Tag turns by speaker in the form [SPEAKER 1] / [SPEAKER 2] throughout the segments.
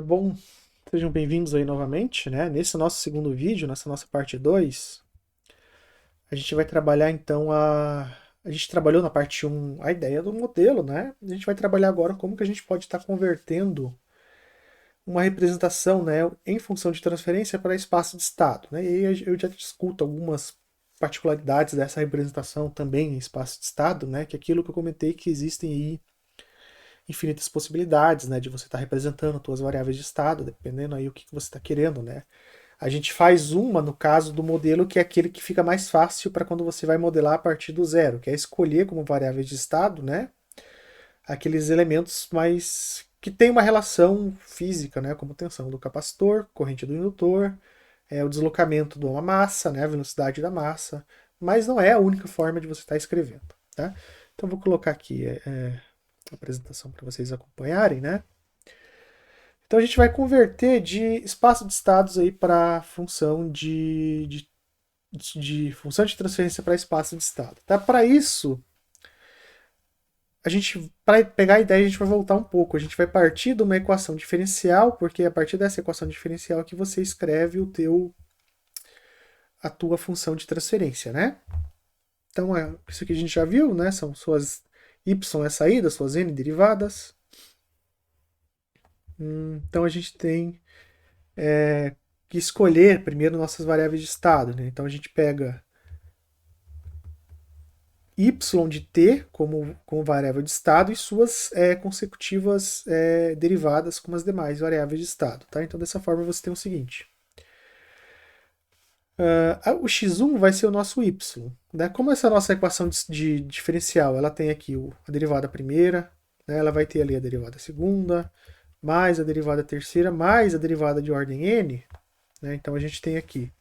[SPEAKER 1] Bom, sejam bem-vindos aí novamente, né? Nesse nosso segundo vídeo, nessa nossa parte 2, a gente vai trabalhar então a gente trabalhou na parte um a ideia do modelo, né? A gente vai trabalhar agora como que a gente pode estar convertendo uma representação, né, em função de transferência para espaço de estado, né? E aí eu já discuto algumas particularidades dessa representação também em espaço de estado, né? Que é aquilo que eu comentei que existem aí infinitas possibilidades, né, de você estar representando suas variáveis de estado, dependendo aí o que você está querendo, né. A gente faz uma no caso do modelo que é aquele que fica mais fácil para quando você vai modelar a partir do zero, que é escolher como variáveis de estado, né, aqueles elementos mais que tem uma relação física, né, como tensão do capacitor, corrente do indutor, o deslocamento de uma massa, né, a velocidade da massa, mas não é a única forma de você estar escrevendo, tá? Então vou colocar aqui a apresentação para vocês acompanharem, né? Então a gente vai converter de espaço de estados aí para função de função de transferência para espaço de estado. Tá? Para isso, a gente, para pegar a ideia, a gente vai voltar um pouco. A gente vai partir de uma equação diferencial, porque é a partir dessa equação diferencial que você escreve a tua função de transferência, né? Então, isso aqui a gente já viu, né? São suas y é saída, suas n derivadas. Então a gente tem que escolher primeiro nossas variáveis de estado. Né? Então a gente pega y de t como variável de estado e suas consecutivas derivadas como as demais variáveis de estado. Tá? Então dessa forma você tem o seguinte. O x1 vai ser o nosso y. Né? Como essa nossa equação de diferencial ela tem aqui a derivada primeira, né? Ela vai ter ali a derivada segunda, mais a derivada terceira, mais a derivada de ordem n. Né? Então a gente tem aqui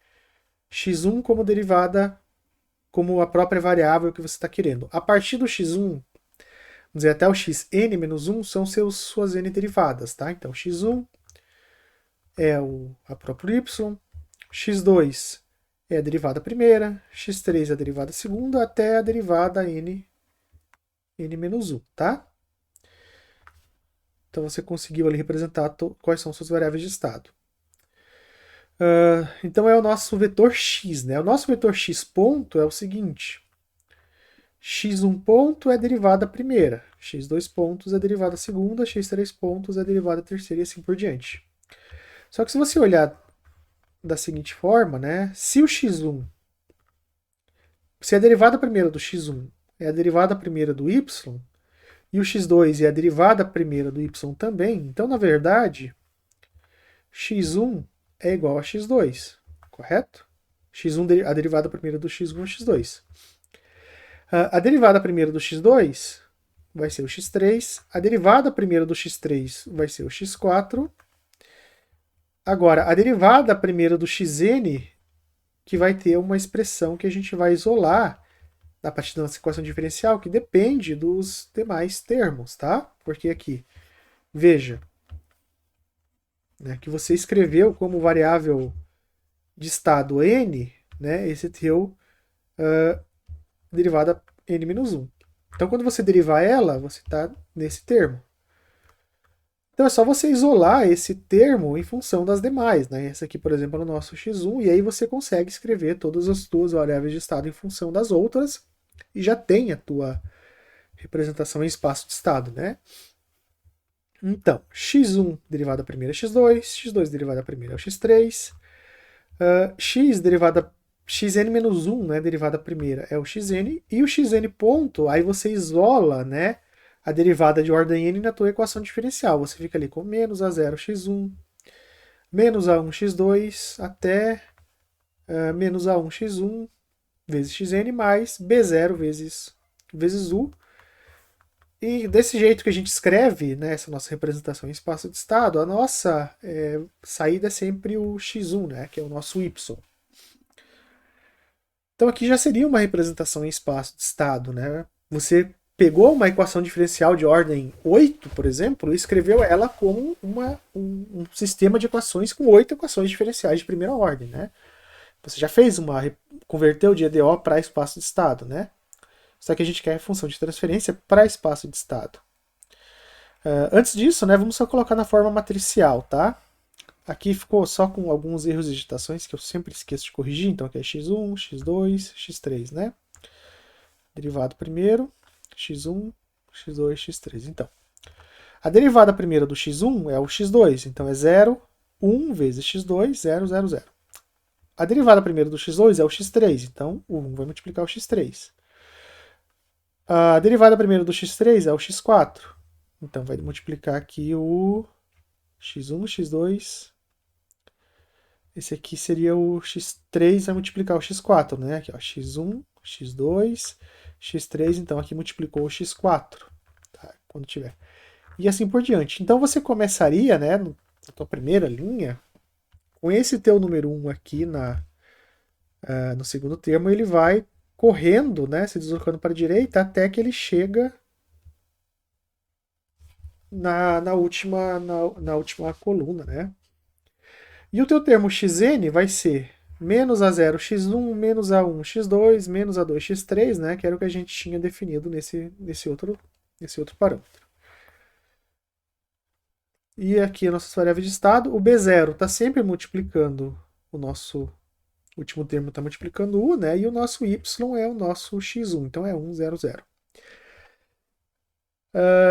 [SPEAKER 1] x1 como derivada, como a própria variável que você está querendo. A partir do x1, vamos dizer, até o xn menos 1 são suas n derivadas. Tá? Então x1 é a própria y, x2 é a derivada primeira, x3 é a derivada segunda, até a derivada n menos 1. Tá? Então você conseguiu ali representar quais são suas variáveis de estado. Então é o nosso vetor x. Né? O nosso vetor x ponto é o seguinte. X1 ponto é a derivada primeira, x2 pontos é a derivada segunda, x3 pontos é a derivada terceira e assim por diante. Só que se você olhar da seguinte forma, né, se a derivada primeira do x1 é a derivada primeira do y, e o x2 é a derivada primeira do y também, então na verdade, x1 é igual a x2, correto? X1, a derivada primeira do x1 é x2. A derivada primeira do x2 vai ser o x3. A derivada primeira do x3 vai ser o x4. Agora, a derivada primeira do xn, que vai ter uma expressão que a gente vai isolar a partir da nossa equação diferencial, que depende dos demais termos, tá? Porque aqui, veja, né, que você escreveu como variável de estado n, né, esse teu derivada n-1. Então, quando você derivar ela, você está nesse termo. Então é só você isolar esse termo em função das demais. Né? Esse aqui, por exemplo, é o nosso x1, e aí você consegue escrever todas as tuas variáveis de estado em função das outras, e já tem a tua representação em espaço de estado. Né? Então, x1 derivada primeira é x2, x2 derivada primeira é o x3, x derivada xn-1, né, derivada primeira é o xn, e o xn ponto, aí você isola, né, a derivada de ordem n na tua equação diferencial. Você fica ali com menos a0 x1, menos a1 x2, até menos a1 x1 vezes xn mais b0 vezes u. E desse jeito que a gente escreve, né, essa nossa representação em espaço de estado, a nossa saída é sempre o x1, né, que é o nosso y. Então aqui já seria uma representação em espaço de estado. Né? Você pegou uma equação diferencial de ordem 8, por exemplo, e escreveu ela como um sistema de equações com 8 equações diferenciais de primeira ordem. Né? Você já fez converteu de EDO para espaço de estado. Né? Só que a gente quer a função de transferência para espaço de estado. Antes disso, né, vamos só colocar na forma matricial, tá? Aqui ficou só com alguns erros de digitações que eu sempre esqueço de corrigir, então aqui é x1, x2, x3, né? Derivado primeiro, x1, x2, x3. Então, a derivada primeira do x1 é o x2, então é 0, 1 vezes x2, 0, 0, 0. A derivada primeira do x2 é o x3, então o 1 vai multiplicar o x3. A derivada primeira do x3 é o x4, então vai multiplicar aqui o x1, x2. Esse aqui seria o x3, vai multiplicar o x4, né? Aqui, ó, x1, x2, x3, então aqui multiplicou o x4, tá? Quando tiver. E assim por diante. Então você começaria, né, na tua primeira linha, com esse teu número 1 aqui no segundo termo, ele vai correndo, né, se deslocando para a direita até que ele chega na última coluna, né? E o teu termo xn vai ser menos a0 x1, menos a1 x2, menos a2 x3, né, que era o que a gente tinha definido nesse outro parâmetro. E aqui a nossa variável de estado, o B0 está sempre multiplicando o nosso último termo, está multiplicando U, né? E o nosso Y é o nosso X1, então é 1, 0, 0.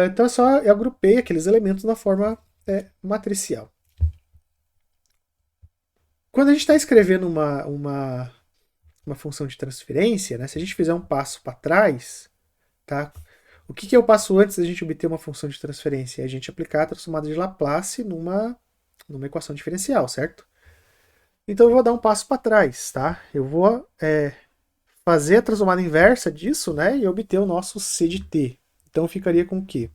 [SPEAKER 1] Então eu agrupei aqueles elementos na forma matricial. Quando a gente está escrevendo uma função de transferência, né? Se a gente fizer um passo para trás, tá? O que é o passo antes da gente obter uma função de transferência? É a gente aplicar a transformada de Laplace numa equação diferencial, certo? Então eu vou dar um passo para trás, tá? Eu vou fazer a transformada inversa disso, né? E obter o nosso C de t. Então ficaria com o quê?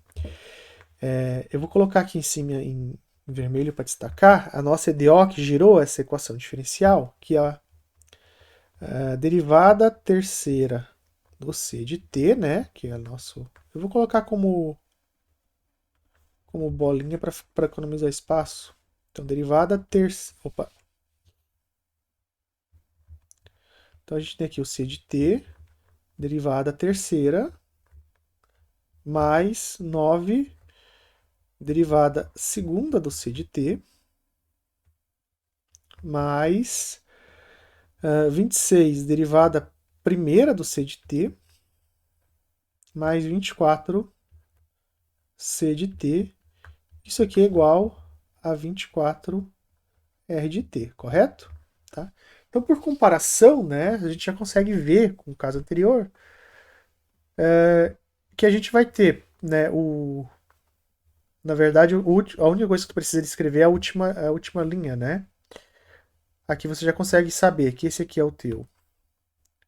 [SPEAKER 1] Eu vou colocar aqui em cima em vermelho para destacar a nossa EDO que gerou essa equação diferencial, que é a derivada terceira do C de t, né? Que é nosso. Eu vou colocar como bolinha para economizar espaço. Então, derivada terceira. Opa! Então, a gente tem aqui o C de t, derivada terceira, mais 9, derivada segunda do C de t, mais 26, derivada primeira do C de t, mais 24 C de t. Isso aqui é igual a 24 R de t, correto? Tá? Então, por comparação, né, a gente já consegue ver com o caso anterior que a gente vai ter, né, na verdade, a única coisa que tu precisa escrever é a última linha, né? Aqui você já consegue saber que esse aqui é o teu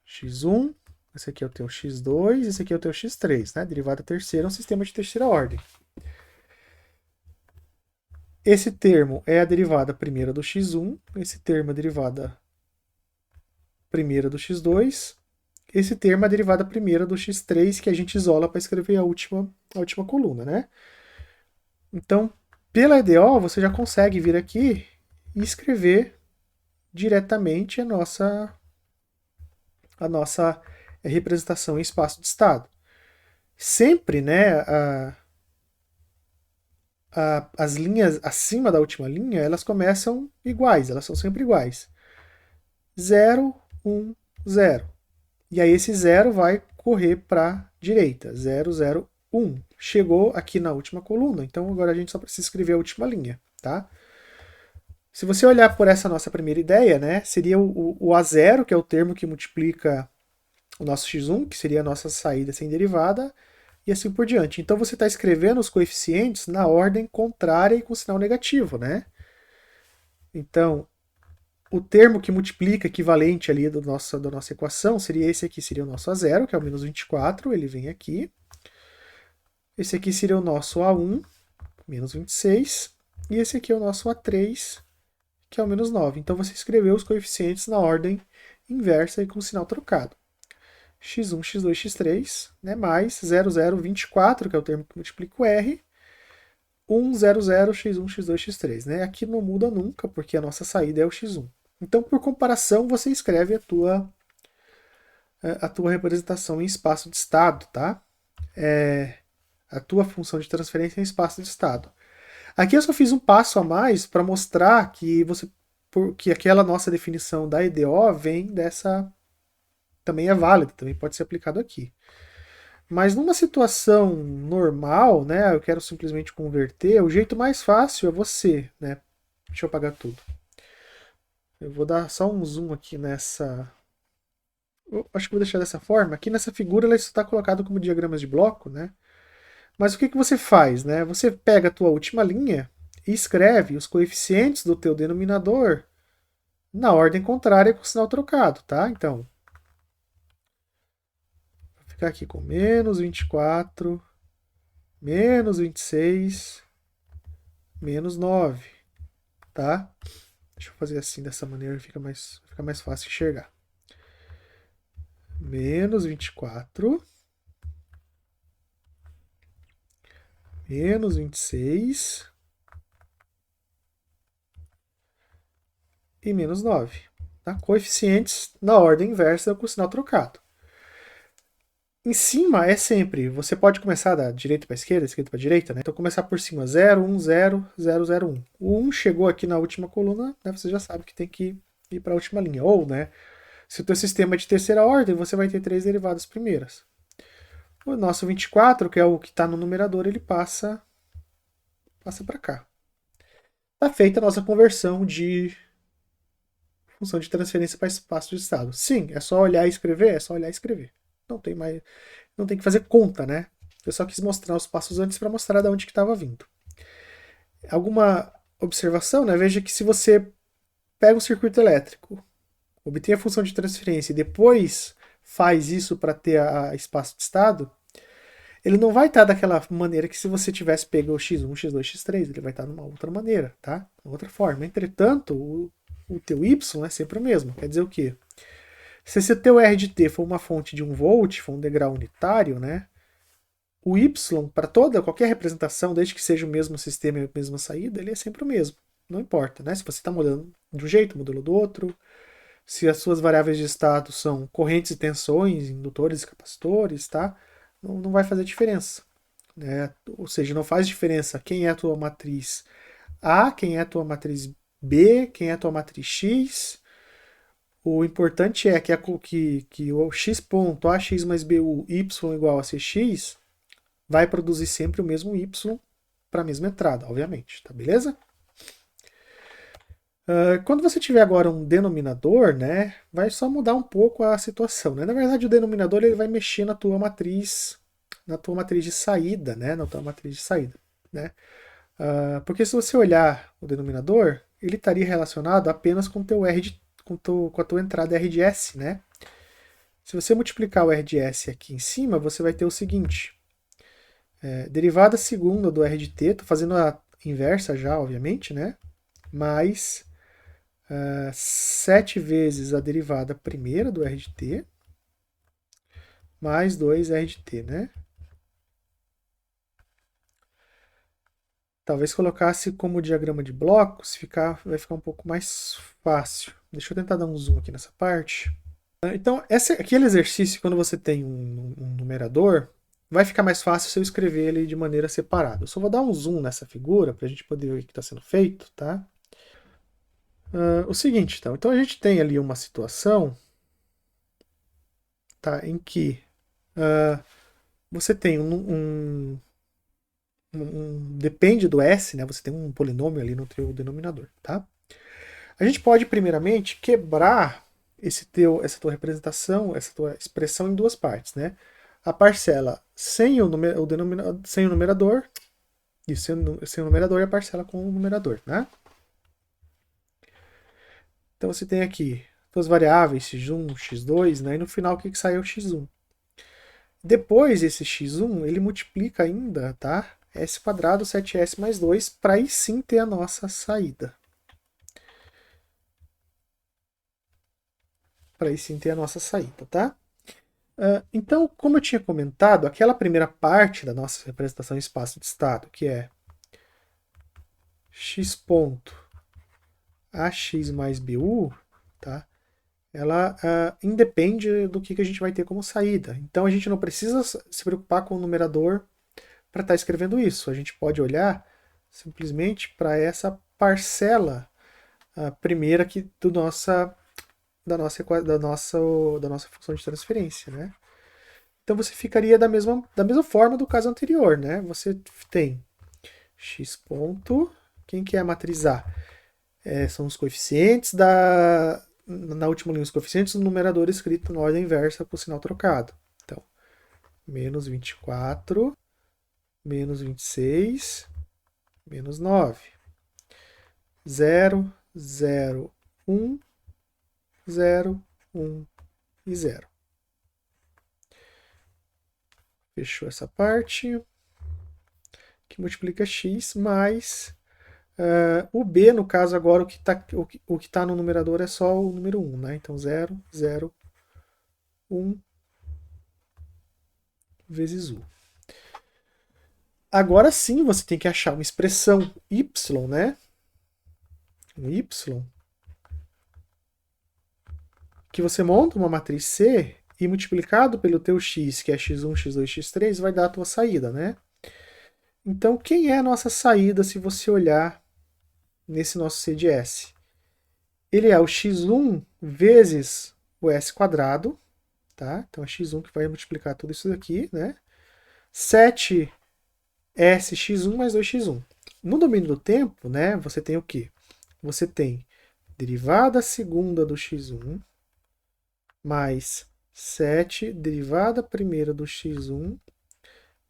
[SPEAKER 1] x1, esse aqui é o teu x2, esse aqui é o teu x3, né? Derivada terceira é um sistema de terceira ordem. Esse termo é a derivada primeira do x1, esse termo é a derivada primeira do x2, esse termo é a derivada primeira do x3, que a gente isola para escrever a última coluna, né? Então, pela EDO, você já consegue vir aqui e escrever diretamente a nossa representação em espaço de estado. Sempre, né, as linhas acima da última linha, elas começam iguais, elas são sempre iguais. 0, 1, 0. E aí esse 0 vai correr para a direita. 0, 0, 1. Chegou aqui na última coluna, então agora a gente só precisa escrever a última linha, tá? Se você olhar por essa nossa primeira ideia, né, seria o A0, que é o termo que multiplica o nosso x1, que seria a nossa saída sem derivada, e assim por diante. Então você está escrevendo os coeficientes na ordem contrária e com sinal negativo, né? Então, o termo que multiplica equivalente ali da nossa equação seria esse aqui, seria o nosso A0, que é o menos 24, ele vem aqui. Esse aqui seria o nosso A1, menos 26. E esse aqui é o nosso A3, que é o menos 9. Então você escreveu os coeficientes na ordem inversa e com sinal trocado. x1, x2, x3, né, mais 0024, que é o termo que multiplica o R, 1, 0, 0, x1, x2, x3. Né? Aqui não muda nunca, porque a nossa saída é o x1. Então, por comparação, você escreve a tua representação em espaço de estado, tá? a tua função de transferência em espaço de estado. Aqui eu só fiz um passo a mais para mostrar que que aquela nossa definição da EDO vem dessa, também é válida, também pode ser aplicado aqui. Mas numa situação normal, né, eu quero simplesmente converter, o jeito mais fácil é você, né? Deixa eu apagar tudo. Eu vou dar só um zoom aqui nessa. Eu acho que vou deixar dessa forma. Aqui nessa figura ela está colocada como diagramas de bloco, né? Mas o que você faz, né? Você pega a tua última linha e escreve os coeficientes do teu denominador na ordem contrária com o sinal trocado, tá? Então, vou ficar aqui com menos 24, menos 26, menos 9, tá? Deixa eu fazer assim, dessa maneira fica mais fácil enxergar. Menos 24, menos 26 e menos 9. Tá? Coeficientes na ordem inversa com o sinal trocado. Em cima é sempre, você pode começar da direita para esquerda, esquerda para direita, né? Então começar por cima, 0, 1, 0, 0, 0, 1. O 1 chegou aqui na última coluna, né? Você já sabe que tem que ir para a última linha. Ou, né? Se o teu sistema é de terceira ordem, você vai ter 3 derivadas primeiras. O nosso 24, que é o que está no numerador, ele passa para cá. Está feita a nossa conversão de função de transferência para espaço de estado. Sim, é só olhar e escrever? É só olhar e escrever. Não tem que fazer conta, né? Eu só quis mostrar os passos antes para mostrar de onde que estava vindo. Alguma observação, né? Veja que se você pega um circuito elétrico, obtém a função de transferência e depois faz isso para ter a espaço de estado, ele não vai estar daquela maneira que se você tivesse pego o x1, x2, x3, ele vai estar numa outra maneira, tá? Uma outra forma. Entretanto, o teu y é sempre o mesmo. Quer dizer o quê? Se o teu R de t for uma fonte de 1 volt, for um degrau unitário, né? O y, para qualquer representação, desde que seja o mesmo sistema e a mesma saída, ele é sempre o mesmo. Não importa, né? Se você está mudando de um jeito, modelo do outro, se as suas variáveis de estado são correntes e tensões, indutores e capacitores, tá? Não vai fazer diferença. Né? Ou seja, não faz diferença quem é a tua matriz A, quem é a tua matriz B, quem é a tua matriz X. O importante é que o x ponto ax mais bu y igual a cx vai produzir sempre o mesmo y para a mesma entrada, obviamente, tá beleza? Quando você tiver agora um denominador, né, vai só mudar um pouco a situação, né? Na verdade, o denominador ele vai mexer na tua matriz de saída, né, na tua matriz de saída, né? Porque se você olhar o denominador, ele estaria relacionado apenas com teu R com a tua entrada R de S, né? Se você multiplicar o R de S aqui em cima, você vai ter o seguinte: derivada segunda do R de T, estou fazendo a inversa já, obviamente, né? Mais 7 vezes a derivada primeira do R de T, mais 2R de T, né? Talvez colocasse como diagrama de blocos, vai ficar um pouco mais fácil. Deixa eu tentar dar um zoom aqui nessa parte. Então, aquele exercício, quando você tem um numerador, vai ficar mais fácil se eu escrever ele de maneira separada. Eu só vou dar um zoom nessa figura para a gente poder ver o que está sendo feito, tá? O seguinte, então a gente tem ali uma situação, tá, em que você tem depende do S, né? Você tem um polinômio ali no teu denominador, tá? A gente pode primeiramente quebrar essa tua representação, essa tua expressão em duas partes, né? A parcela sem sem o numerador e sem o numerador e a parcela com o numerador, né? Então você tem aqui duas variáveis, x1, x2, né? E no final o que sai é o x1. Depois esse x1, ele multiplica ainda, tá? S quadrado 7s mais 2, para aí sim ter a nossa saída. Para aí sim ter a nossa saída, tá? Então, como eu tinha comentado, aquela primeira parte da nossa representação em espaço de estado, que é x ponto ax mais bu, tá? Ela independe do que a gente vai ter como saída. Então a gente não precisa se preocupar com o numerador para estar escrevendo isso. A gente pode olhar simplesmente para essa parcela primeira aqui da nossa função de transferência, né? Então você ficaria da mesma forma do caso anterior, né? Você tem x ponto, quem que é a matriz A? São os coeficientes na última linha, os coeficientes do numerador escrito na ordem inversa com o sinal trocado. Então, menos 24, menos 26, menos 9. 0, 0, 1, 0, 1 e 0. Fechou essa parte. Que multiplica x mais o b, no caso agora o que tá no numerador é só o número 1, né? Então 0, 0, 1 vezes u. Agora sim você tem que achar uma expressão y, né? Um y, que você monta uma matriz C e multiplicado pelo teu x, que é x1, x2, x3, vai dar a tua saída, né? Então, quem é a nossa saída se você olhar nesse nosso C de S? Ele é o x1 vezes o s quadrado, tá? Então é x1 que vai multiplicar tudo isso daqui, né? 7sx1 mais 2x1. No domínio do tempo, né, você tem o quê? Você tem derivada segunda do x1 mais 7 derivada primeira do x1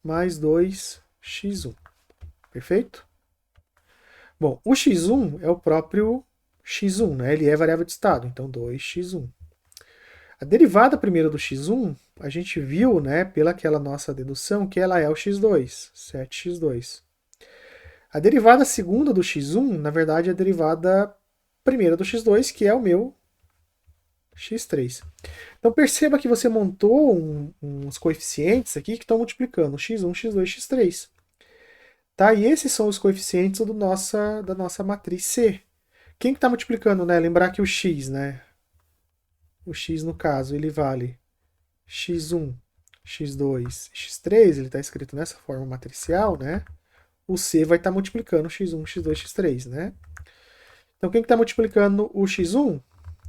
[SPEAKER 1] mais 2x1. Perfeito? Bom, o x1 é o próprio x1, né? Ele é variável de estado, então 2x1. A derivada primeira do x1, a gente viu, né, pela aquela nossa dedução, que ela é o x2, 7x2. A derivada segunda do x1, na verdade, é a derivada primeira do x2, que é o meu x3. Então perceba que você montou uns coeficientes aqui que estão multiplicando x1, x2, x3. Tá? E esses são os coeficientes da nossa matriz C. Quem que está multiplicando, né? Lembrar que o x, né? O x, no caso, ele vale x1, x2, x3, ele está escrito nessa forma matricial, né? O C vai estar multiplicando x1, x2, x3, né? Então, quem que está multiplicando o x1?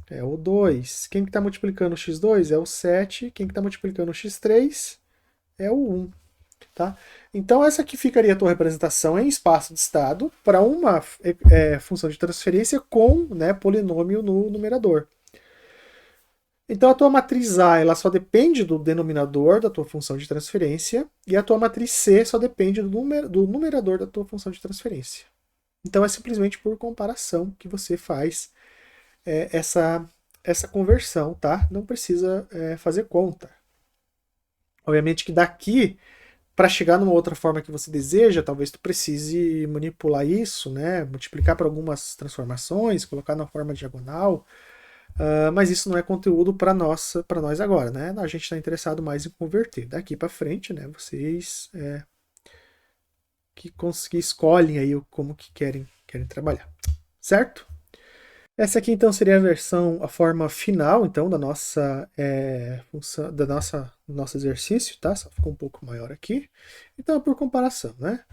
[SPEAKER 1] É o 2. Quem que está multiplicando o x2? É o 7. Quem que está multiplicando o x3? É o 1. Tá? Então, essa aqui ficaria a tua representação em espaço de estado para uma função de transferência com, né, polinômio no numerador. Então, a tua matriz A ela só depende do denominador da tua função de transferência e a tua matriz C só depende do numerador da tua função de transferência. Então, é simplesmente por comparação que você faz essa conversão, tá? Não precisa fazer conta. Obviamente que daqui para chegar numa outra forma que você deseja, talvez tu precise manipular isso, né? Multiplicar por algumas transformações, colocar na forma diagonal, mas isso não é conteúdo para nós agora, né? A gente está interessado mais em converter. Daqui para frente, né? Vocês que escolhem aí como que querem trabalhar, certo? Essa aqui então seria a forma final então da nossa função, nosso exercício, tá? Só ficou um pouco maior aqui. Então é por comparação, né?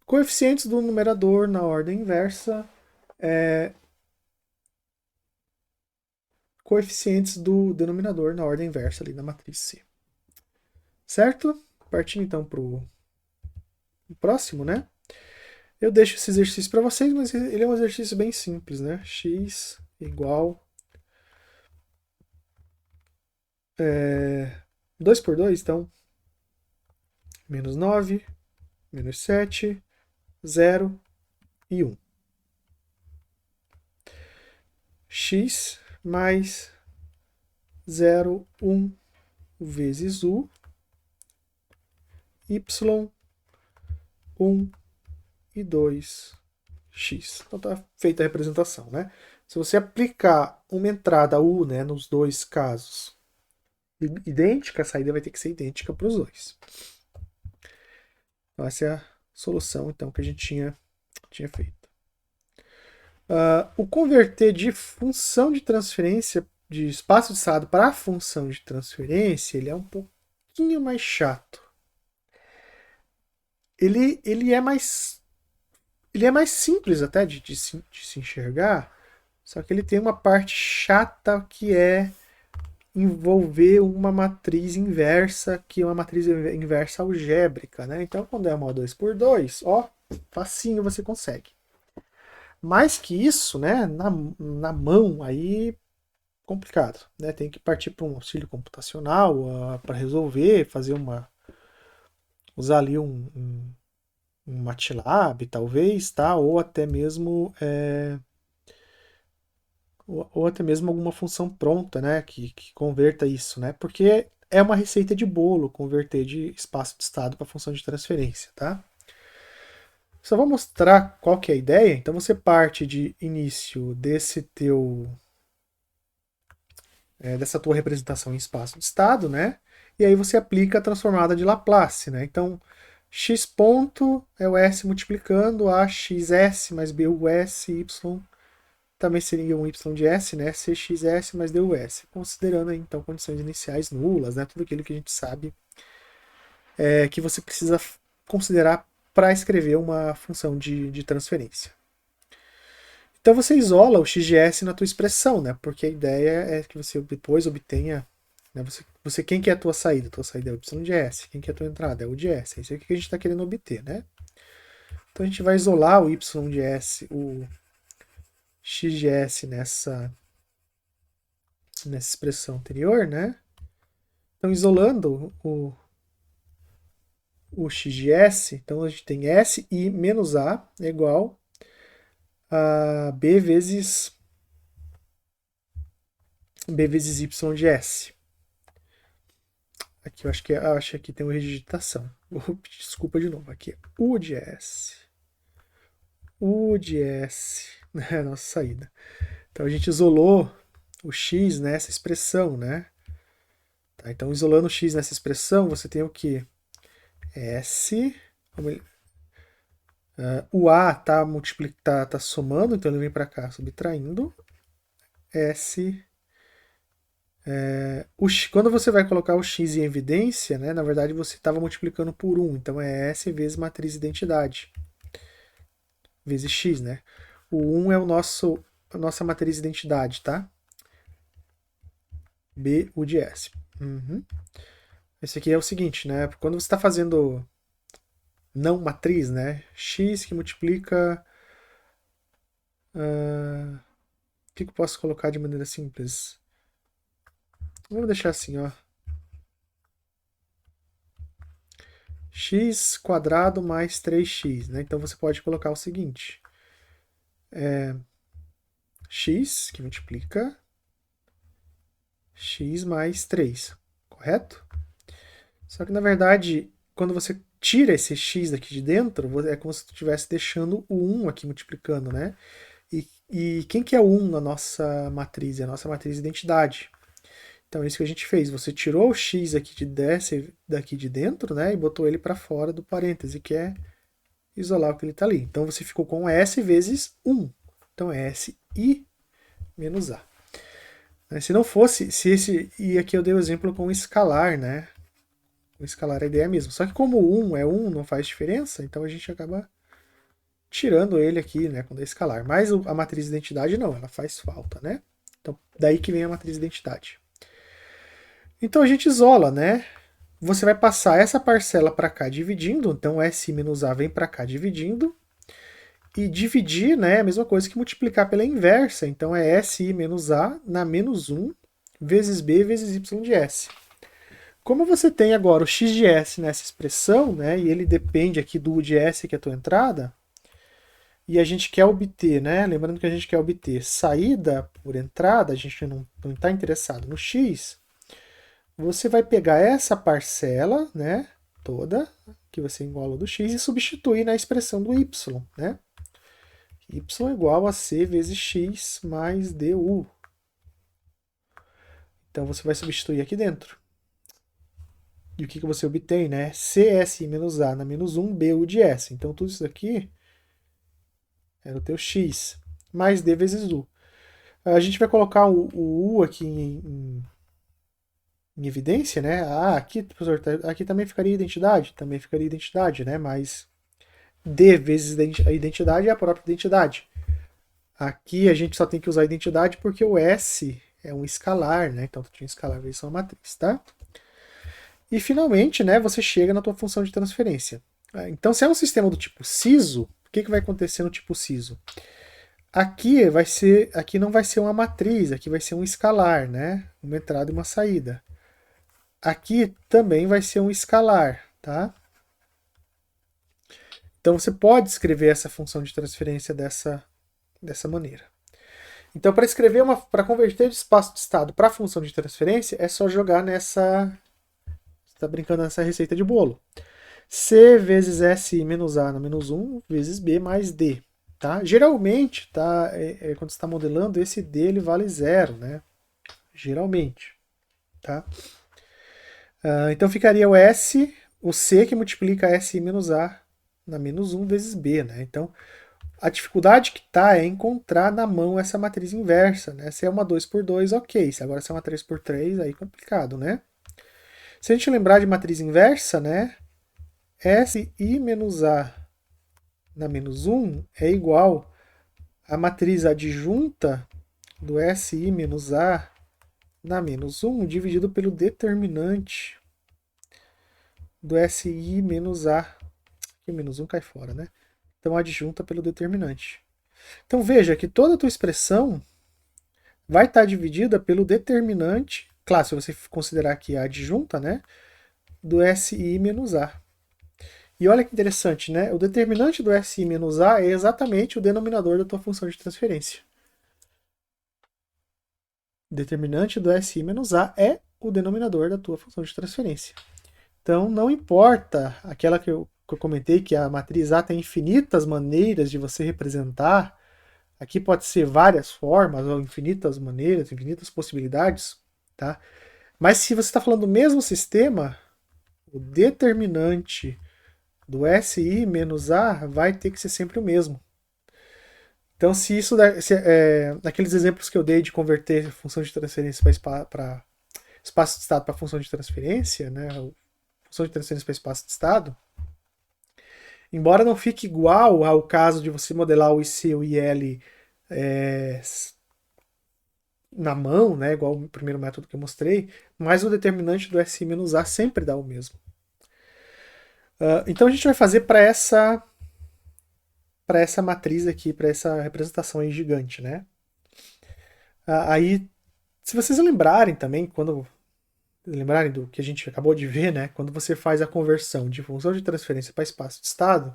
[SPEAKER 1] Coeficientes do numerador na ordem inversa, coeficientes do denominador na ordem inversa ali na matriz C. Certo? Partindo então para o próximo, né? Eu deixo esse exercício para vocês, mas ele é um exercício bem simples, né? X igual 2 por 2, então menos 9, menos 7, 0 e 1. X mais 0, 1 vezes u, y, 1 e 2x. Então está feita a representação, né? Se você aplicar uma entrada u, né, nos dois casos idêntica, a saída vai ter que ser idêntica para os dois. Então essa é a solução então que a gente tinha feito. O converter de função de transferência de espaço de estado para a função de transferência, ele é um pouquinho mais chato. ele é mais simples até de se enxergar, só que ele tem uma parte chata que é envolver uma matriz inversa, que é uma matriz inversa algébrica, né? Então, quando é uma 2 por 2, ó, facinho você consegue. Mais que isso, né, na mão, aí complicado, né? Tem que partir para um auxílio computacional para resolver, fazer usar ali um MATLAB, talvez, tá? Ou até mesmo ou até mesmo alguma função pronta, né, que converta isso, né? Porque é uma receita de bolo converter de espaço de estado para função de transferência, tá? Só vou mostrar qual que é a ideia. Então você parte de início dessa tua representação em espaço de estado, né? E aí você aplica a transformada de Laplace, né? Então x ponto é o s multiplicando a xs mais bus y também seria um y de s, né? Cxs mais dus, considerando aí, então condições iniciais nulas, né? Tudo aquilo que a gente sabe que você precisa considerar para escrever uma função de transferência. Então você isola o x de s na tua expressão, né? Porque a ideia é que você depois obtenha, né? Quem que é a tua saída? A tua saída é o y de s. Quem que é a tua entrada? É o de s. É isso aqui que a gente está querendo obter, né? Então a gente vai isolar o y de s, o x de s nessa expressão anterior, né? Então, isolando o x de s, então a gente tem s e menos a é igual a b vezes y de s. Aqui eu acho que aqui tem uma redigitação. Desculpa de novo. Aqui é u de s. U de s. É a nossa saída. Então a gente isolou o x nessa expressão, né? Tá, então, isolando o x nessa expressão, você tem o quê? S. O A tá somando, então ele vem para cá subtraindo. S. Quando você vai colocar o x em evidência, né, na verdade você estava multiplicando por 1, então é S vezes matriz identidade, vezes x, né? O 1 é a nossa matriz identidade, tá? B, U de S. Uhum. Esse aqui é o seguinte, né? Quando você está fazendo não matriz, né? X que multiplica. O que eu posso colocar de maneira simples? Vamos deixar assim, ó. X quadrado mais 3x, né? Então você pode colocar o seguinte. X que multiplica x mais 3, correto? Só que na verdade, quando você tira esse x daqui de dentro, é como se tu estivesse deixando o 1 aqui multiplicando, né? E quem que é o 1 na nossa matriz? É a nossa matriz identidade. Então é isso que a gente fez. Você tirou o x daqui de dentro, né? E botou ele para fora do parêntese, que é isolar o que ele está ali. Então você ficou com S vezes 1. Então é S i menos A. Se não fosse, se esse. E aqui eu dei o exemplo com o escalar, né? O escalar a ideia é a mesma. Só que como o 1 é 1, não faz diferença, então a gente acaba tirando ele aqui, né? Quando é escalar. Mas a matriz de identidade não, ela faz falta, né? Então daí que vem a matriz de identidade. Então a gente isola, né? Você vai passar essa parcela para cá dividindo, então S menos A vem para cá dividindo. E dividir, né, é a mesma coisa que multiplicar pela inversa. Então é SI menos A na menos 1 vezes B vezes Y de S. Como você tem agora o x de S nessa expressão, né, e ele depende aqui do U de S, que é a tua entrada, e a gente quer obter, né, lembrando que a gente quer obter saída por entrada, a gente não está interessado no x, você vai pegar essa parcela, né, toda, que você iguala do x, e substituir na expressão do y, né? Y igual a C vezes X mais DU. Então você vai substituir aqui dentro. E o que você obtém, né? CSI menos A na menos 1, BU de S. Então tudo isso aqui era o teu X, mais D vezes U. A gente vai colocar o U aqui em evidência, né? Ah, aqui, professor, aqui também ficaria identidade, né? Mas D vezes a identidade é a própria identidade. Aqui a gente só tem que usar a identidade porque o S é um escalar, né? Então tu tinha um escalar vezes uma matriz, tá? E finalmente, né, você chega na tua função de transferência. Então, se é um sistema do tipo SISO, o que vai acontecer no tipo SISO? Aqui não vai ser uma matriz, aqui vai ser um escalar, né? Uma entrada e uma saída. Aqui também vai ser um escalar, tá? Então você pode escrever essa função de transferência dessa maneira. Então, para converter de espaço de estado para função de transferência, é só jogar nessa. Você está brincando nessa receita de bolo. C vezes S menos A na menos 1 vezes B mais D. Tá? Geralmente, tá, quando você está modelando, esse D ele vale zero, né? Geralmente. Tá? Então ficaria o S, o C que multiplica S menos A na menos 1 vezes B. Né? Então, a dificuldade que está é encontrar na mão essa matriz inversa. Né? Se é uma 2 por 2, ok. Se agora se é uma 3 por 3, aí é complicado, né? Se a gente lembrar de matriz inversa, né? Si menos A na menos 1 é igual à matriz adjunta do Si menos A na menos 1 dividido pelo determinante do Si menos A. Aqui menos 1 cai fora, né? Então adjunta pelo determinante. Então veja que toda a tua expressão vai estar dividida pelo determinante, claro, se você considerar aqui a adjunta, né? Do Si menos A. E olha que interessante, né? O determinante do Si menos A é exatamente o denominador da tua função de transferência. O determinante do Si menos A é o denominador da tua função de transferência. Então, não importa aquela que eu comentei, que a matriz A tem infinitas maneiras de você representar. Aqui pode ser várias formas, ou infinitas maneiras, infinitas possibilidades. Tá? Mas se você está falando do mesmo sistema, o determinante do Si menos A vai ter que ser sempre o mesmo. Então, se isso, naqueles exemplos que eu dei de converter função de transferência para espaço de estado para função de transferência, né, função de transferência para espaço de estado, embora não fique igual ao caso de você modelar o IC e o IL é, na mão, né, igual o primeiro método que eu mostrei, mas o determinante do Si-A sempre dá o mesmo. Então a gente vai fazer para essa matriz aqui, para essa representação aí gigante, né? Aí, se vocês lembrarem também, quando lembrarem do que a gente acabou de ver, né? Quando você faz a conversão de função de transferência para espaço de estado,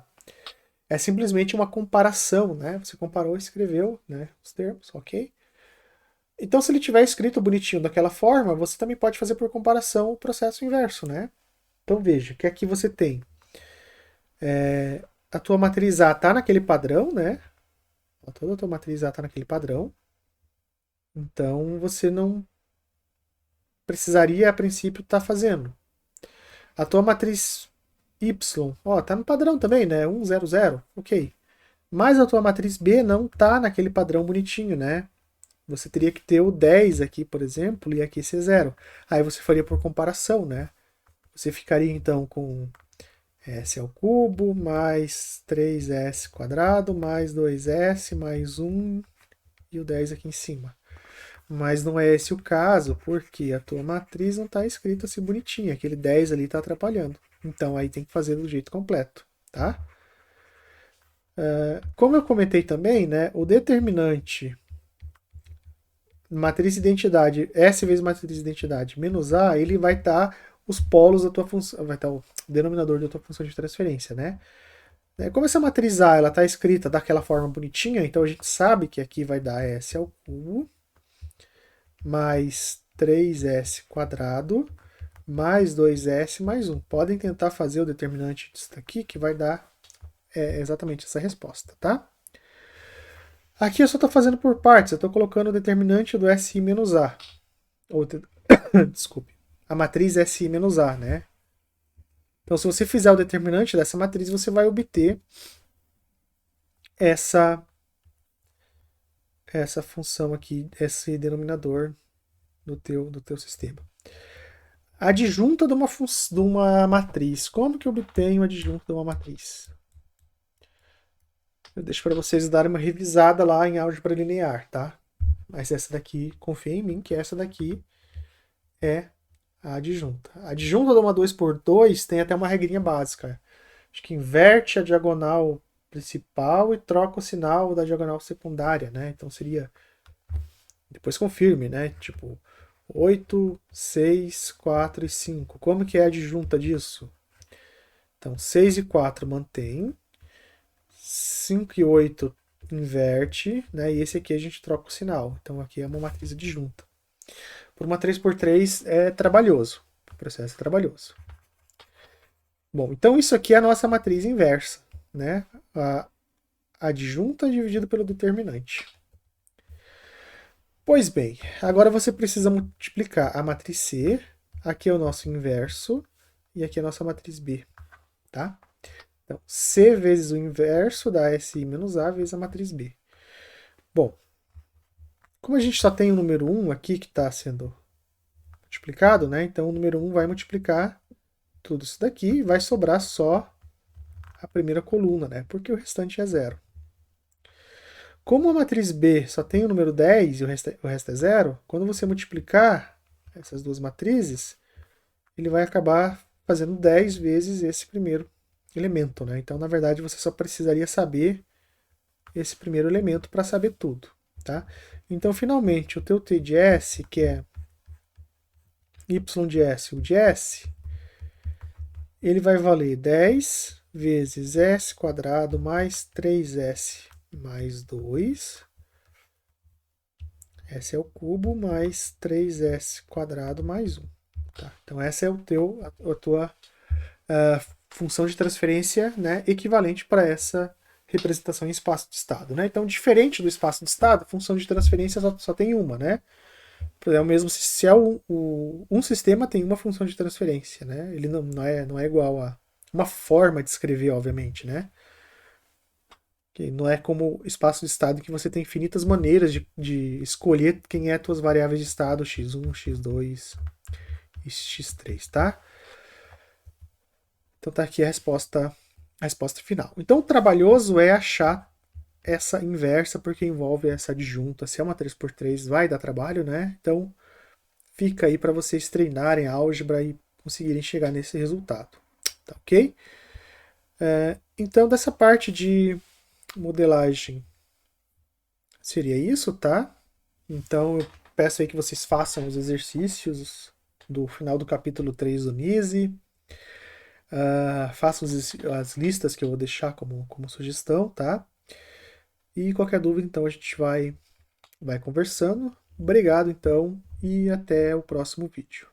[SPEAKER 1] é simplesmente uma comparação, né? Você comparou, escreveu, né? Os termos, ok? Então, se ele tiver escrito bonitinho daquela forma, você também pode fazer por comparação o processo inverso, né? Então veja que aqui você tem a tua matriz A está naquele padrão, né? Toda a tua matriz A está naquele padrão. Então você não precisaria, a princípio, estar fazendo. A tua matriz Y, ó, tá no padrão também, né? 1, 0, 0, ok. Mas a tua matriz B não tá naquele padrão bonitinho, né? Você teria que ter o 10 aqui, por exemplo, e aqui ser 0. Aí você faria por comparação, né? Você ficaria então com S ao cubo mais 3S quadrado mais 2S mais 1 e o 10 aqui em cima. Mas não é esse o caso, porque a tua matriz não está escrita assim bonitinha. Aquele 10 ali está atrapalhando. Então aí tem que fazer do jeito completo, tá? Como eu comentei também, né, o determinante matriz identidade, S vezes matriz identidade menos A, ele vai estar os polos da tua função, vai estar o denominador da tua função de transferência, né? Como essa matriz A ela está escrita daquela forma bonitinha, então a gente sabe que aqui vai dar S ao cubo mais 3S quadrado mais 2S mais 1. Podem tentar fazer o determinante disso daqui, que vai dar exatamente essa resposta, tá? Aqui eu só estou fazendo por partes, eu estou colocando o determinante do Si menos A. Ou, desculpe, a matriz Si menos A, né? Então, se você fizer o determinante dessa matriz, você vai obter essa função aqui, esse denominador do teu sistema. Adjunta de uma matriz. Como que eu obtenho a adjunta de uma matriz? Eu deixo para vocês darem uma revisada lá em álgebra linear, tá? Mas essa daqui, confia em mim que essa daqui é a adjunta. A adjunta de uma 2 por 2 tem até uma regrinha básica. Acho que inverte a diagonal principal e troca o sinal da diagonal secundária, né? Então seria. Depois confirme, né? Tipo, 8, 6, 4 e 5. Como que é a adjunta disso? Então, 6 e 4 mantém. 5 e 8 inverte, né? E esse aqui a gente troca o sinal. Então aqui é uma matriz adjunta. Por uma 3 por 3 é trabalhoso. O processo é trabalhoso. Bom, então isso aqui é a nossa matriz inversa, né? A adjunta dividido pelo determinante. Pois bem, agora você precisa multiplicar a matriz C, aqui é o nosso inverso, e aqui é a nossa matriz B, tá? Então, C vezes o inverso dá SI menos A vezes a matriz B. Bom, como a gente só tem o número 1 aqui que está sendo multiplicado, né? Então o número 1 vai multiplicar tudo isso daqui e vai sobrar só a primeira coluna, né? Porque o restante é zero. Como a matriz B só tem o número 10 e o resto é zero, quando você multiplicar essas duas matrizes, ele vai acabar fazendo 10 vezes esse primeiro elemento, né? Então, na verdade, você só precisaria saber esse primeiro elemento para saber tudo, tá? Então, finalmente, o teu t de S, que é y de S, o de S, ele vai valer 10 vezes S quadrado mais 3S mais 2. S é o cubo mais 3S quadrado mais 1. Tá? Então essa é a tua função de transferência, né, equivalente para essa representação em espaço de estado. Né? Então, diferente do espaço de estado, a função de transferência só tem uma. Né? É o mesmo se é um sistema tem uma função de transferência. Né? Ele não é igual a uma forma de escrever, obviamente. Né? Que não é como espaço de estado que você tem infinitas maneiras de escolher quem é as tuas variáveis de estado, x1, x2 e x3, tá? Então tá aqui a resposta final. Então o trabalhoso é achar essa inversa, porque envolve essa adjunta. Se é uma 3 por 3 vai dar trabalho, né? Então fica aí para vocês treinarem a álgebra e conseguirem chegar nesse resultado. Tá ok? Então dessa parte de modelagem seria isso, tá? Então eu peço aí que vocês façam os exercícios do final do capítulo 3 do NISE. Façam as listas que eu vou deixar como sugestão, tá? E qualquer dúvida, então, a gente vai conversando. Obrigado, então, e até o próximo vídeo.